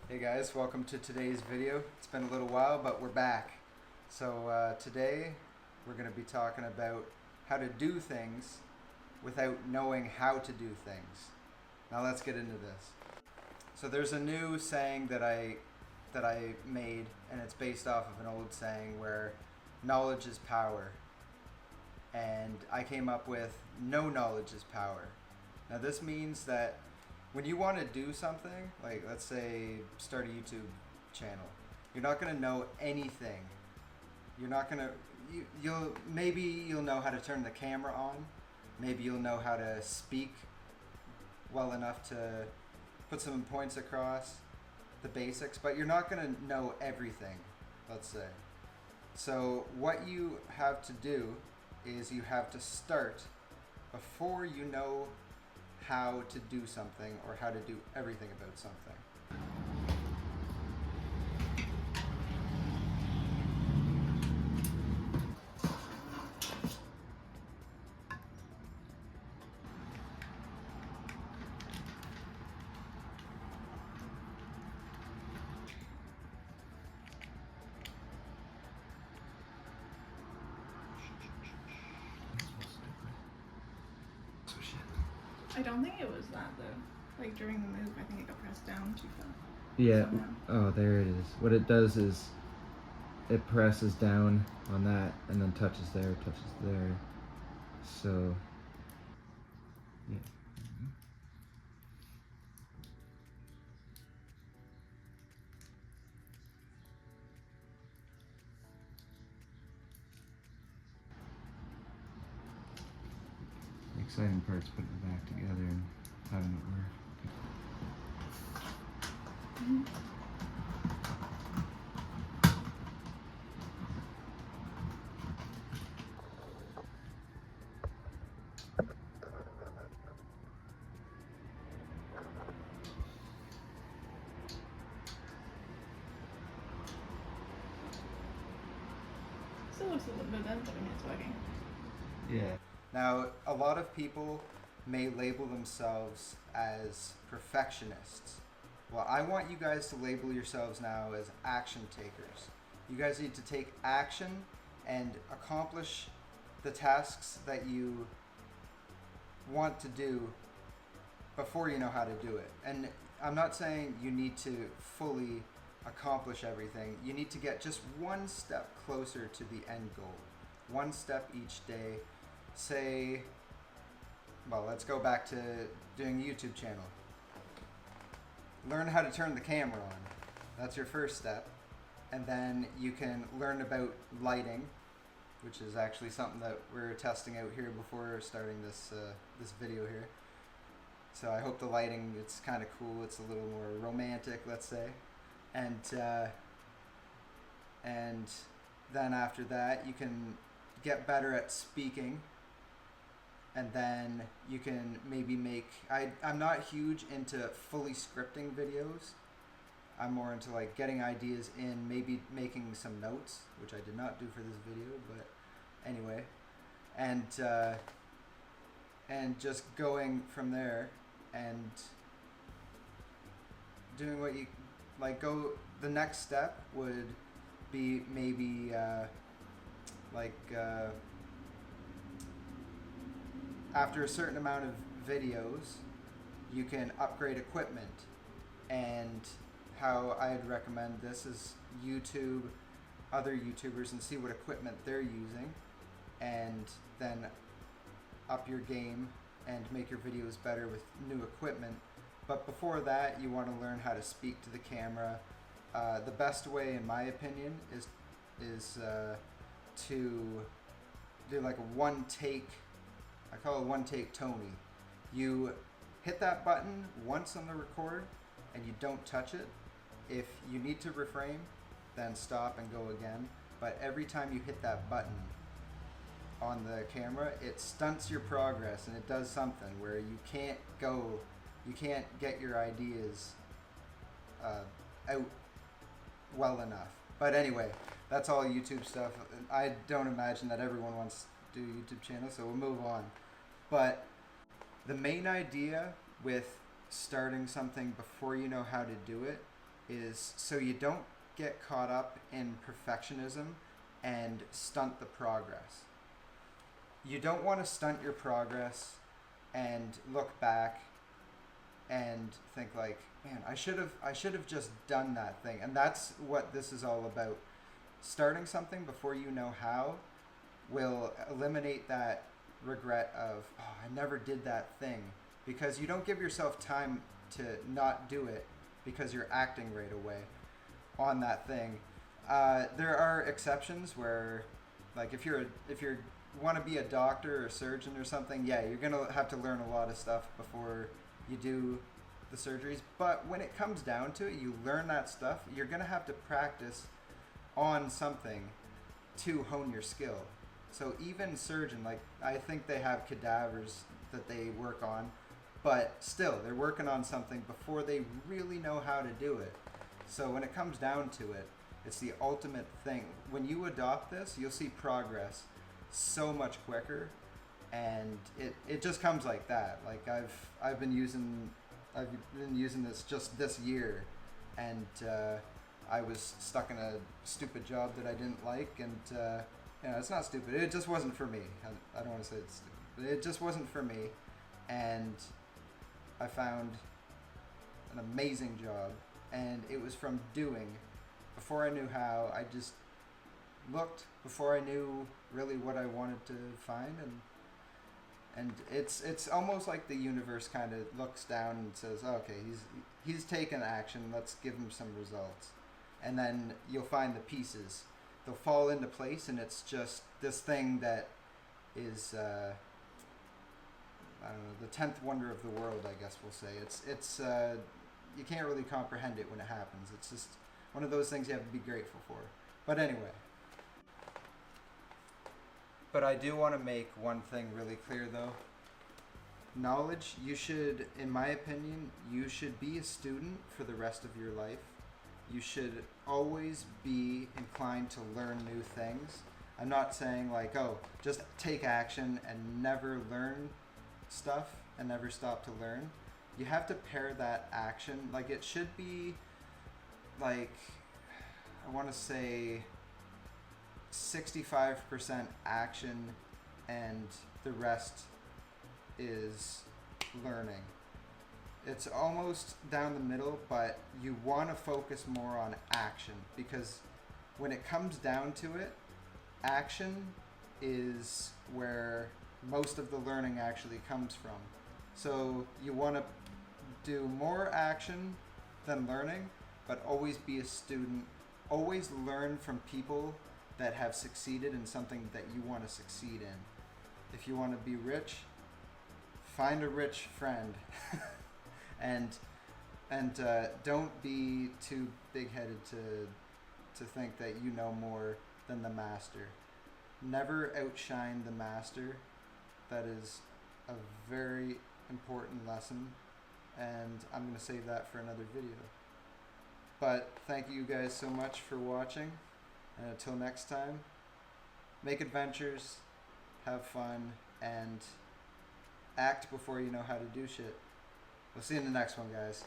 Hey guys, welcome to today's video. It's been a little while, but we're back. So today we're going to be talking about how to do things without knowing how to do things. Now let's get into this. So there's a new saying that I made, and it's based off of an old saying where knowledge is power. And I came up with no knowledge is power. Now this means that when you want to do something, like let's say start a YouTube channel, you're not going to know anything. You're not going to you'll know how to turn the camera on. Maybe you'll know how to speak well enough to put some points across, the basics, but you're not going to know everything, let's say. So what you have to do is you have to start before you know how to do something or how to do everything about something. I don't think it was that though. Like during the move, I think it got pressed down too far. Yeah. Somehow. Oh, there it is. What it does is it presses down on that and then touches there, So, yeah. The exciting part's putting it back together and having it work. Still looks a little bit bent, but I mean it's working. Yeah. Now, a lot of people may label themselves as perfectionists. Well, I want you guys to label yourselves now as action takers. You guys need to take action and accomplish the tasks that you want to do before you know how to do it. And I'm not saying you need to fully accomplish everything. You need to get just one step closer to the end goal. One step each day. Say, well, let's go back to doing a YouTube channel. Learn how to turn the camera on. That's your first step. And then you can learn about lighting, which is actually something that we're testing out here before starting this video here. So I hope the lighting, it's kind of cool. It's a little more romantic, let's say. And then after that, you can get better at speaking. And then you can maybe make, I'm not huge into fully scripting videos. I'm more into like getting ideas in, maybe making some notes, which I did not do for this video, but anyway. And just going from there and doing what you, like the next step would be maybe after a certain amount of videos, you can upgrade equipment. And how I'd recommend this is YouTube other YouTubers and see what equipment they're using, and then up your game and make your videos better with new equipment. But before that, you want to learn how to speak to the camera. The best way, in my opinion, is to do like a one take. I call it one take Tony. You hit that button once on the record and you don't touch it. If you need to reframe, then stop and go again. But every time you hit that button on the camera, it stunts your progress, and it does something where you can't get your ideas out well enough. But anyway, that's all YouTube stuff. I don't imagine that everyone wants to do a YouTube channel, so we'll move on. But the main idea with starting something before you know how to do it is so you don't get caught up in perfectionism and stunt the progress. You don't want to stunt your progress and look back and think like, man, I should have just done that thing. And that's what this is all about. Starting something before you know how will eliminate that regret of, oh, I never did that thing, because you don't give yourself time to not do it because you're acting right away on that thing. There are exceptions where, like, if you want to be a doctor or a surgeon or something, yeah, you're gonna have to learn a lot of stuff before you do the surgeries. But when it comes down to it, you learn that stuff. You're gonna have to practice on something to hone your skill. So even surgeon, like, I think they have cadavers that they work on, but still they're working on something before they really know how to do it. So when it comes down to it, it's the ultimate thing. When you adopt this, you'll see progress so much quicker, and it just comes like that. Like I've been using this just this year, and I was stuck in a stupid job that I didn't like, and it's not stupid. It just wasn't for me. I don't want to say it's stupid, but it just wasn't for me, and I found an amazing job, and it was from doing. Before I knew how, I just looked before I knew really what I wanted to find, and it's almost like the universe kind of looks down and says, oh, okay, he's taken action, let's give him some results. And then you'll find the pieces. They'll fall into place, and it's just this thing that is, I don't know, the 10th wonder of the world, I guess we'll say. It's you can't really comprehend it when it happens. It's just one of those things you have to be grateful for. But anyway. But I do want to make one thing really clear, though. Knowledge, you should, in my opinion, you should be a student for the rest of your life. You should always be inclined to learn new things. I'm not saying like, oh, just take action and never learn stuff and never stop to learn. You have to pair that action. Like, it should be like, I want to say 65% action and the rest is learning. It's almost down the middle, but you want to focus more on action, because when it comes down to it, action is where most of the learning actually comes from. So you want to do more action than learning, but always be a student. Always learn from people that have succeeded in something that you want to succeed in. If you want to be rich, find a rich friend. and don't be too big-headed to think that you know more than the master. Never outshine the master. That is a very important lesson, and I'm going to save that for another video. But thank you guys so much for watching, and until next time, make adventures, have fun, and act before you know how to do shit. We'll see you in the next one, guys.